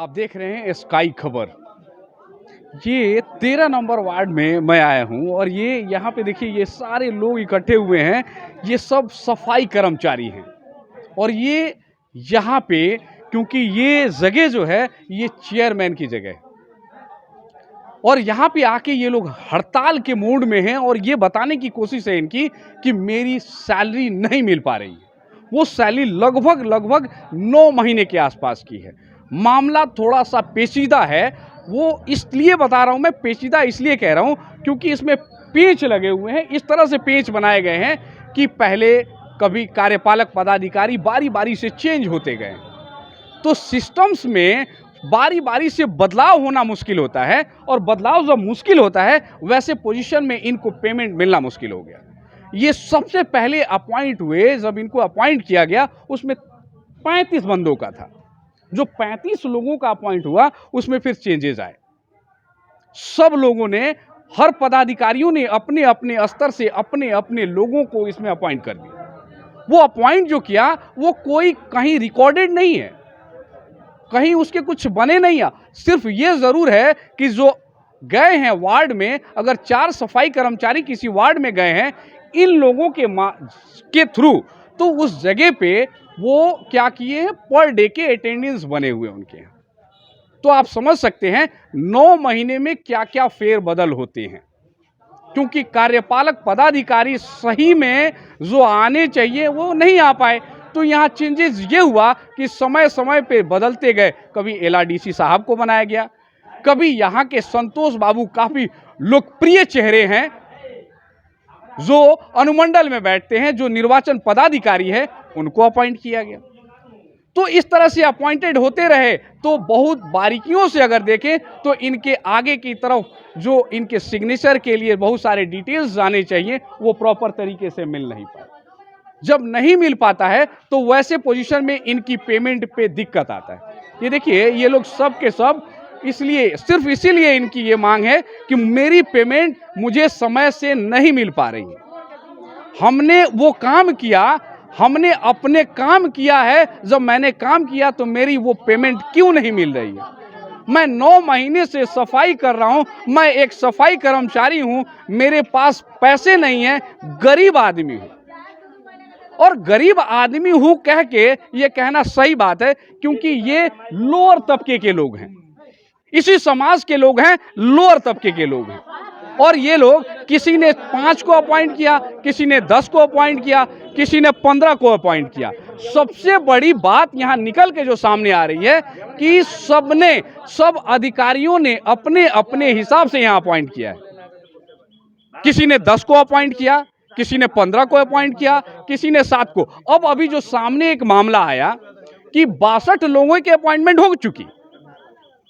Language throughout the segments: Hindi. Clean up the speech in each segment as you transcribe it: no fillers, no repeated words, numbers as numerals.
आप देख रहे हैं स्काई खबर। ये 13 नंबर वार्ड में मैं आया हूँ और ये यहाँ पे देखिए ये सारे लोग इकट्ठे हुए हैं। ये सब सफाई कर्मचारी हैं और ये यहाँ पे क्योंकि ये जगह जो है ये चेयरमैन की जगह है और यहाँ पे आके ये लोग हड़ताल के मूड में हैं और ये बताने की कोशिश है इनकी कि मेरी सैलरी नहीं मिल पा रही है। वो सैलरी लगभग 9 महीने के आसपास की है। मामला थोड़ा सा पेचीदा है। वो इसलिए बता रहा हूँ, मैं पेचीदा इसलिए कह रहा हूँ क्योंकि इसमें पेच लगे हुए हैं। इस तरह से पेच बनाए गए हैं कि पहले कभी कार्यपालक पदाधिकारी बारी बारी से चेंज होते गए, तो सिस्टम्स में बारी बारी से बदलाव होना मुश्किल होता है और बदलाव जब मुश्किल होता है वैसे पोजीशन में इनको पेमेंट मिलना मुश्किल हो गया। ये सबसे पहले अपॉइंट हुए, जब इनको अपॉइंट किया गया उसमें 35 बंदों का था। जो 35 लोगों का अपॉइंट हुआ उसमें फिर चेंजेस आए। सब लोगों ने, हर पदाधिकारियों ने अपने अपने स्तर से अपने अपने लोगों को इसमें अपॉइंट कर दिया। वो अपॉइंट जो किया वो कोई कहीं रिकॉर्डेड नहीं है, कहीं उसके कुछ बने नहीं है। सिर्फ ये जरूर है कि जो गए हैं वार्ड में, अगर 4 सफाई कर्मचारी किसी वार्ड में गए हैं इन लोगों के थ्रू, तो उस जगह पे वो क्या किए हैं, पर डे के अटेंडेंस बने हुए उनके हैं। तो आप समझ सकते हैं 9 महीने में क्या क्या फेरबदल होते हैं, क्योंकि कार्यपालक पदाधिकारी सही में जो आने चाहिए वो नहीं आ पाए। तो यहाँ चेंजेस ये हुआ कि समय समय पे बदलते गए। कभी एलआरडीसी साहब को बनाया गया, कभी यहाँ के संतोष बाबू काफी लोकप्रिय चेहरे हैं जो अनुमंडल में बैठते हैं, जो निर्वाचन पदाधिकारी है, उनको अपॉइंट किया गया। तो इस तरह से अपॉइंटेड होते रहे। तो बहुत बारीकियों से अगर देखें तो इनके आगे की तरफ जो इनके सिग्नेचर के लिए बहुत सारे डिटेल्स जाने चाहिए वो प्रॉपर तरीके से मिल नहीं पाए। जब नहीं मिल पाता है तो वैसे पोजीशन में इनकी पेमेंट पे दिक्कत आता है। ये देखिए ये लोग सब के सब इसलिए, सिर्फ इसीलिए इनकी ये मांग है कि मेरी पेमेंट मुझे समय से नहीं मिल पा रही है। हमने वो काम किया, हमने अपने काम किया है, जब मैंने काम किया तो मेरी वो पेमेंट क्यों नहीं मिल रही है। मैं 9 महीने से सफाई कर रहा हूं, मैं एक सफाई कर्मचारी हूं, मेरे पास पैसे नहीं है, गरीब आदमी हूं। और गरीब आदमी हूं कह के ये कहना सही बात है, क्योंकि ये लोअर तबके के लोग हैं, इसी समाज के लोग हैं, लोअर तबके के लोग हैं। और ये लोग, किसी ने 5 को अपॉइंट किया, किसी ने 10 को अपॉइंट किया, किसी ने 15 को अपॉइंट किया। सबसे बड़ी बात यहां निकल के जो सामने आ रही है कि सब अधिकारियों ने अपने अपने हिसाब से यहां अपॉइंट किया है। किसी ने 10 को अपॉइंट किया, किसी ने 15 को अपॉइंट किया, किसी ने 7 को। अब अभी जो सामने एक मामला आया कि 62 लोगों की अपॉइंटमेंट हो चुकी,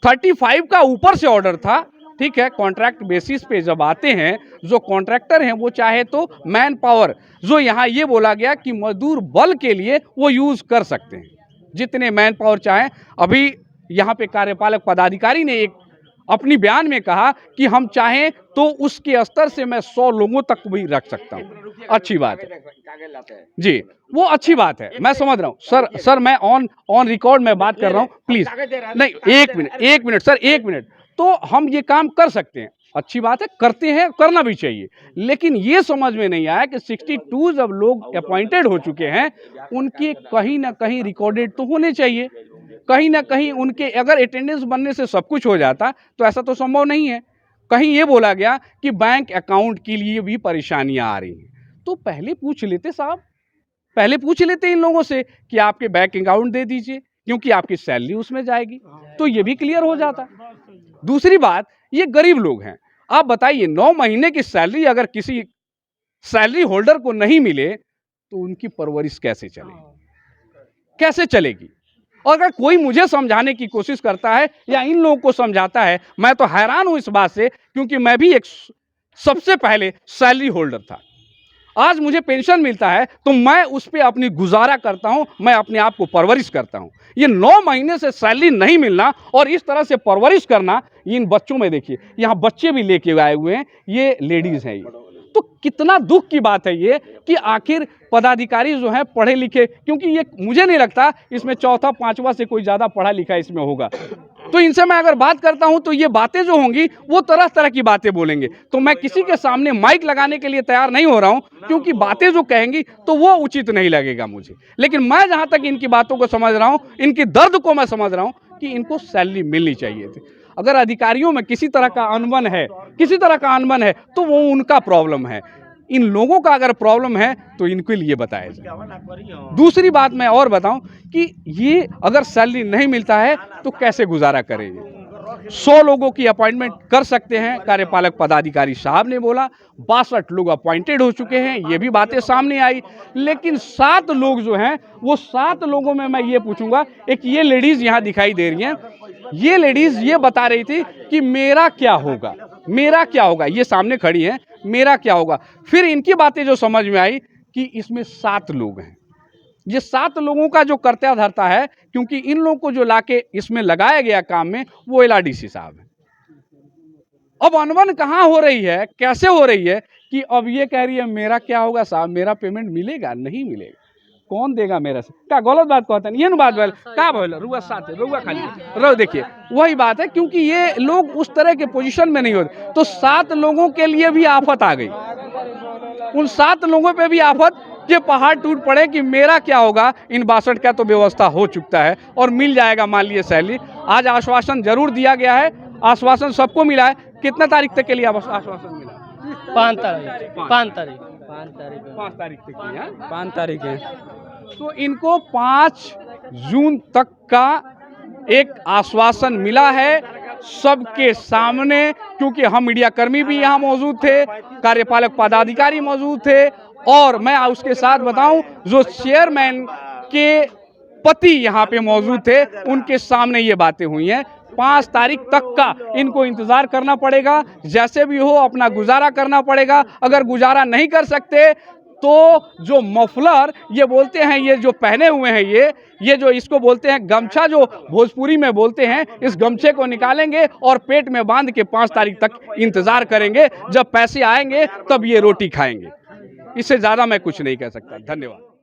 35 का ऊपर से ऑर्डर था। ठीक है, कॉन्ट्रैक्ट बेसिस पे जब आते हैं, जो कॉन्ट्रैक्टर हैं वो चाहे तो मैन पावर, जो यहाँ ये बोला गया कि मजदूर बल के लिए वो यूज कर सकते हैं, जितने मैन पावर चाहें। अभी यहाँ पे कार्यपालक पदाधिकारी ने एक अपनी बयान में कहा कि हम चाहें तो उसके स्तर से मैं 100 लोगों तक भी रख सकता हूँ। अच्छी बात है जी, वो अच्छी बात है, मैं समझ रहा हूँ। सर मैं ऑन रिकॉर्ड में बात कर रहा हूँ, प्लीज। नहीं, एक मिनट सर, 1 मिनट। तो हम ये काम कर सकते हैं, अच्छी बात है, करते हैं, करना भी चाहिए। लेकिन ये समझ में नहीं आया कि 62 जब लोग अपॉइंटेड हो चुके हैं, उनके कहीं ना कहीं रिकॉर्डेड तो होने चाहिए। कहीं ना कहीं उनके अगर अटेंडेंस बनने से सब कुछ हो जाता तो ऐसा तो संभव नहीं है। कहीं ये बोला गया कि बैंक अकाउंट के लिए भी परेशानियां आ रही हैं। तो पहले पूछ लेते साहब, पहले पूछ लेते इन लोगों से कि आपके बैंक अकाउंट दे दीजिए, क्योंकि आपकी सैलरी उसमें जाएगी, तो ये भी क्लियर हो जाता। दूसरी बात, ये गरीब लोग हैं। आप बताइए 9 महीने की सैलरी अगर किसी सैलरी होल्डर को नहीं मिले तो उनकी परवरिश कैसे चलेगी, कैसे चलेगी। और अगर कोई मुझे समझाने की कोशिश करता है या इन लोगों को समझाता है, मैं तो हैरान हूं इस बात से, क्योंकि मैं भी एक सबसे पहले सैलरी होल्डर था। आज मुझे पेंशन मिलता है तो मैं उस पर अपनी गुजारा करता हूं, मैं अपने आप को परवरिश करता हूं। ये 9 महीने से सैलरी नहीं मिलना और इस तरह से परवरिश करना, इन बच्चों में देखिए, यहाँ बच्चे भी लेके आए हुए हैं, ये लेडीज हैं। ये तो कितना दुख की बात है ये कि आखिर पदाधिकारी जो हैं पढ़े लिखे, क्योंकि ये मुझे नहीं लगता इसमें चौथा 5वां से कोई ज़्यादा पढ़ा लिखा इसमें होगा। तो इनसे मैं अगर बात करता हूं तो ये बातें जो होंगी वो तरह तरह की बातें बोलेंगे। तो मैं किसी के सामने माइक लगाने के लिए तैयार नहीं हो रहा हूं, क्योंकि बातें जो कहेंगी तो वो उचित नहीं लगेगा मुझे। लेकिन मैं जहां तक इनकी बातों को समझ रहा हूं, इनकी दर्द को मैं समझ रहा हूं कि इनको सैलरी मिलनी चाहिए थी। अगर अधिकारियों में किसी तरह का अनबन है तो वो उनका प्रॉब्लम है। इन लोगों का अगर प्रॉब्लम है तो इनके लिए बताया जाए। दूसरी बात मैं और बताऊं कि ये अगर सैलरी नहीं मिलता है तो कैसे गुजारा करेंगे। 100 लोगों की अपॉइंटमेंट कर सकते हैं, कार्यपालक पदाधिकारी साहब ने बोला। 62 लोग अपॉइंटेड हो चुके हैं, ये भी बातें सामने आई। लेकिन 7 लोग जो हैं, वो 7 लोगों में मैं ये पूछूंगा, एक ये लेडीज यहाँ दिखाई दे रही हैं, ये लेडीज ये बता रही थी कि मेरा क्या होगा, ये सामने खड़ी है, मेरा क्या होगा। फिर इनकी बातें जो समझ में आई कि इसमें 7 लोग हैं, ये 7 लोगों का जो कर्ता धर्ता है, क्योंकि इन लोगों को जो लाके इसमें लगाया गया काम में वो एलआरडीसी साहब है। अब अनबन कहां हो रही है, कैसे हो रही है कि अब ये कह रही है मेरा क्या होगा साहब, मेरा पेमेंट मिलेगा नहीं मिलेगा, कौन देगा मेरा से, क्या गलत बात कहते हैं, ये ना बात बोल क्या बोल रुआ साथ रुआ खाली रो। देखिए वही बात है, क्योंकि ये लोग उस तरह के पोजीशन में नहीं होते। तो 7 लोगों के लिए भी आफत आ गई, उन 7 लोगों पे भी आफत कि पहाड़ टूट पड़े कि मेरा क्या होगा। इन 62 का तो व्यवस्था हो चुका है और मिल जाएगा मान लिए सैलरी। आज आश्वासन जरूर दिया गया है, आश्वासन सबको मिला है। कितना तारीख तक के लिए आश्वासन मिला? 5 तारीख 5 तारीख 5 तारीख तक की है। 5 तारीख है। तो इनको 5 जून तक का एक आश्वासन मिला है सबके सामने, क्योंकि हम मीडिया कर्मी भी यहाँ मौजूद थे, कार्यपालक पदाधिकारी मौजूद थे, और मैं उसके साथ बताऊं जो चेयरमैन के पति यहाँ पे मौजूद थे, उनके सामने ये बातें हुई हैं। 5 तारीख तक का इनको इंतजार करना पड़ेगा, जैसे भी हो अपना गुजारा करना पड़ेगा। अगर गुजारा नहीं कर सकते तो जो मफलर ये बोलते हैं, ये जो पहने हुए हैं, ये जो इसको बोलते हैं गमछा, जो भोजपुरी में बोलते हैं, इस गमछे को निकालेंगे और पेट में बांध के 5 तारीख तक इंतजार करेंगे। जब पैसे आएंगे तब ये रोटी खाएंगे। इससे ज़्यादा मैं कुछ नहीं कह सकता। धन्यवाद।